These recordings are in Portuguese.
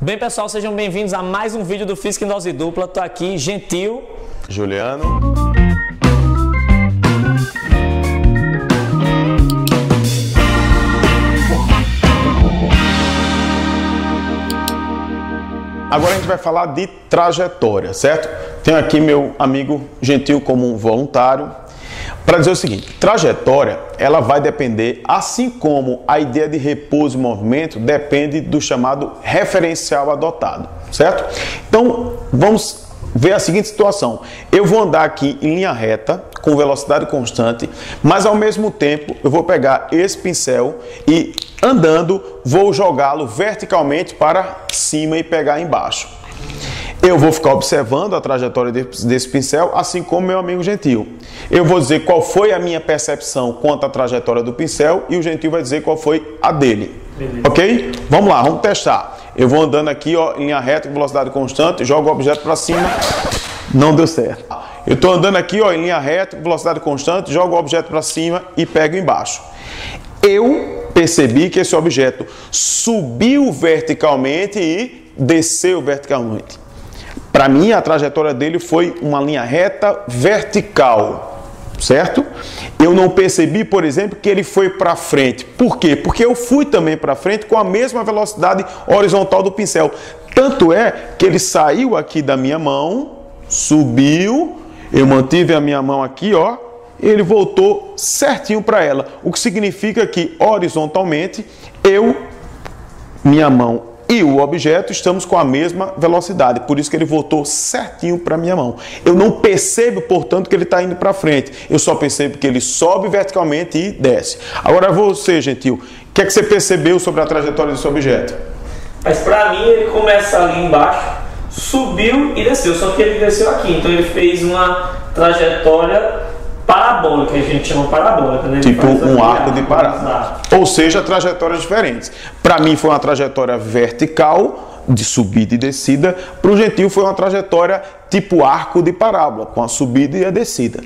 Bem, pessoal, sejam bem-vindos a mais um vídeo do Física em Dose Dupla. Tô aqui, Gentil, Juliano. Agora a gente vai falar de trajetória, certo? Tenho aqui meu amigo Gentil como um voluntário para dizer o seguinte: trajetória, ela vai depender, assim como a ideia de repouso e movimento depende do chamado referencial adotado, certo? Então, vamos ver a seguinte situação: eu vou andar aqui em linha reta, com velocidade constante, mas ao mesmo tempo eu vou pegar esse pincel e, andando, vou jogá-lo verticalmente para cima e pegar embaixo. Eu vou ficar observando a trajetória desse pincel, assim como meu amigo Gentil. Eu vou dizer qual foi a minha percepção quanto à trajetória do pincel e o Gentil vai dizer qual foi a dele. Beleza. Ok? Vamos lá, vamos testar. Eu vou andando aqui, ó, em linha reta, com velocidade constante, jogo o objeto para cima, não deu certo. Eu estou andando aqui, ó, em linha reta, com velocidade constante, jogo o objeto para cima e pego embaixo. Eu percebi que esse objeto subiu verticalmente e desceu verticalmente. Para mim, a trajetória dele foi uma linha reta vertical, certo? Eu não percebi, por exemplo, que ele foi para frente. Por quê? Porque eu fui também para frente com a mesma velocidade horizontal do pincel. Tanto é que ele saiu aqui da minha mão, subiu, eu mantive a minha mão aqui, ó, ele voltou certinho para ela. O que significa que, horizontalmente, minha mão e o objeto estamos com a mesma velocidade, por isso que ele voltou certinho para a minha mão. Eu não percebo, portanto, que ele está indo para frente. Eu só percebo que ele sobe verticalmente e desce. Agora você, Gentil, o que é que você percebeu sobre a trajetória desse objeto? Mas para mim ele começa ali embaixo, subiu e desceu, só que ele desceu aqui, então ele fez uma trajetória parabólica, a gente chama parabólica, né? Tipo um arco de parábola. Ou seja, trajetórias diferentes. Para mim foi uma trajetória vertical, de subida e descida. Para o Gentil foi uma trajetória tipo arco de parábola, com a subida e a descida.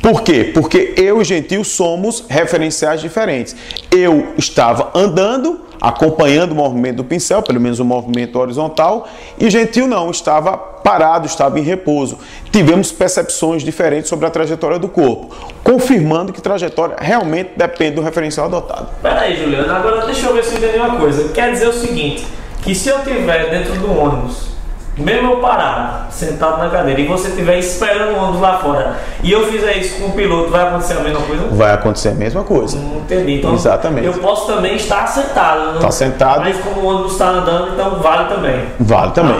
Por quê? Porque eu e Gentil somos referenciais diferentes. Eu estava andando, acompanhando o movimento do pincel, pelo menos o movimento horizontal, e Gentil não, estava parado, estava em repouso. Tivemos percepções diferentes sobre a trajetória do corpo, confirmando que trajetória realmente depende do referencial adotado. Peraí, Juliano, agora deixa eu ver se eu entendi uma coisa. Quer dizer o seguinte, que se eu estiver dentro do ônibus, mesmo eu parado, sentado na cadeira, e você estiver esperando o ônibus lá fora, e eu fizer isso com o piloto, vai acontecer a mesma coisa? Vai acontecer a mesma coisa. Entendi. Então, exatamente. Eu posso também estar sentado. Está sentado. Mas como o ônibus está andando, então vale também. Vale também.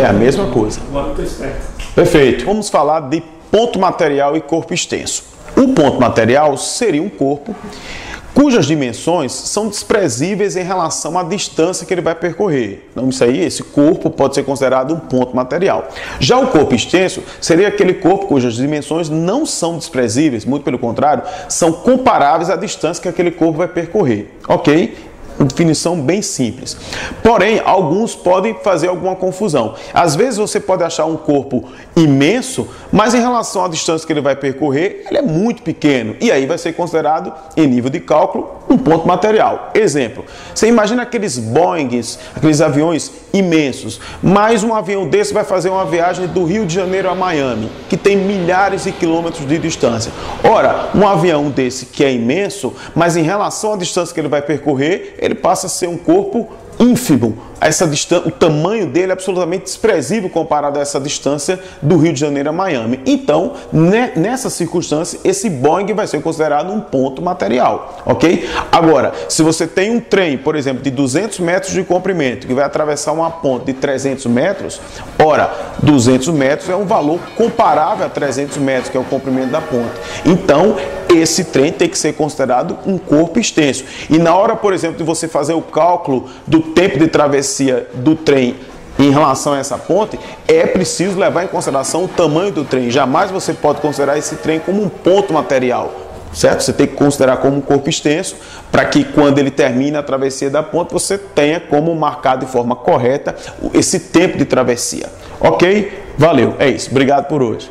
É a mesma coisa. Agora eu estou esperto. Perfeito. Vamos falar de ponto material e corpo extenso. O ponto material seria um corpo cujas dimensões são desprezíveis em relação à distância que ele vai percorrer. Então, isso aí, esse corpo pode ser considerado um ponto material. Já o corpo extenso seria aquele corpo cujas dimensões não são desprezíveis, muito pelo contrário, são comparáveis à distância que aquele corpo vai percorrer. Ok? Definição bem simples. Porém, alguns podem fazer alguma confusão. Às vezes você pode achar um corpo imenso, mas em relação à distância que ele vai percorrer, ele é muito pequeno. E aí vai ser considerado, em nível de cálculo, um ponto material. Exemplo, você imagina aqueles Boeings, aqueles aviões imensos, mas um avião desse vai fazer uma viagem do Rio de Janeiro a Miami, que tem milhares de quilômetros de distância. Ora, um avião desse que é imenso, mas em relação à distância que ele vai percorrer, ele passa a ser um corpo ínfimo. O tamanho dele é absolutamente desprezível comparado a essa distância do Rio de Janeiro a Miami. Então, nessa circunstância, esse Boeing vai ser considerado um ponto material, ok? Agora, se você tem um trem, por exemplo, de 200 metros de comprimento, que vai atravessar uma ponte de 300 metros, ora, 200 metros é um valor comparável a 300 metros, que é o comprimento da ponte. Então, esse trem tem que ser considerado um corpo extenso. E na hora, por exemplo, de você fazer o cálculo do tempo de travessia do trem em relação a essa ponte, é preciso levar em consideração o tamanho do trem. Jamais você pode considerar esse trem como um ponto material, certo? Você tem que considerar como um corpo extenso, para que quando ele termina a travessia da ponte, você tenha como marcar de forma correta esse tempo de travessia. Ok? Valeu, é isso. Obrigado por hoje.